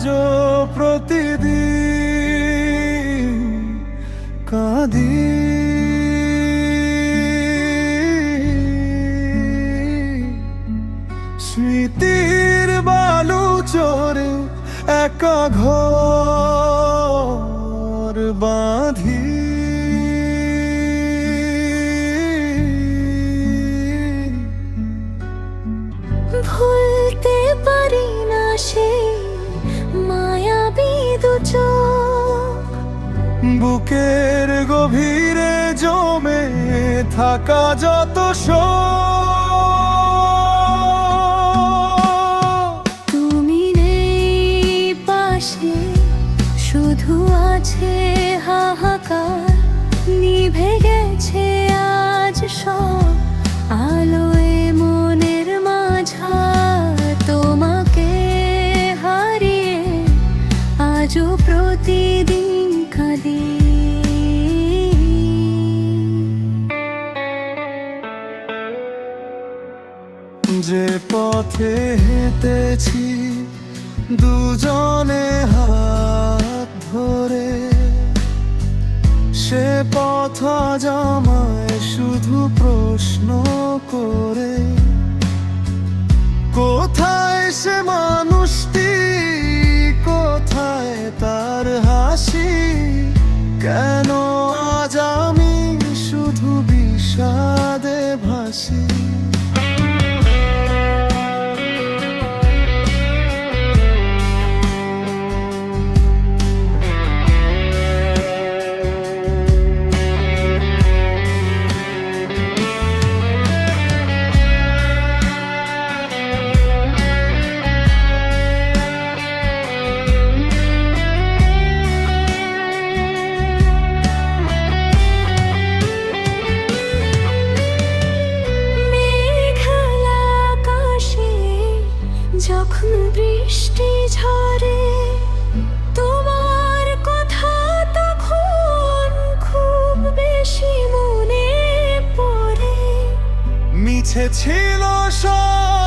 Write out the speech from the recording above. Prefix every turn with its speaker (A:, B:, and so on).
A: আজও প্রতিদিন কাঁদি। স্মৃতির বালু চরে একা ঘর বাঁধি।
B: ভুলতে পারি না সেই মায়াবী দু চোখ,
A: বুকের গভীরে জমে থাকা যত শোক।
B: তুমি নেই পাশে, শুধু আছে হাহাকার। নিভে গেছে আজ সব আলোয় মনের মাঝার। তোমাকে হারিয়ে আজও প্রতিদিন কাঁদি।
A: যে পথে হেঁটেছি দুজনে হাত ধরে, সে পথ আজ আমায় শুধু প্রশ্ন করে। কোথায় সে মানুষটি, কোথায় তার হাসি? কেন আজ আমি শুধু বিষাদে ভাসি?
B: যখন বৃষ্টি ঝরে তোমার কথা তখন খুব বেশি মনে পড়ে।
A: মিছে ছিল সব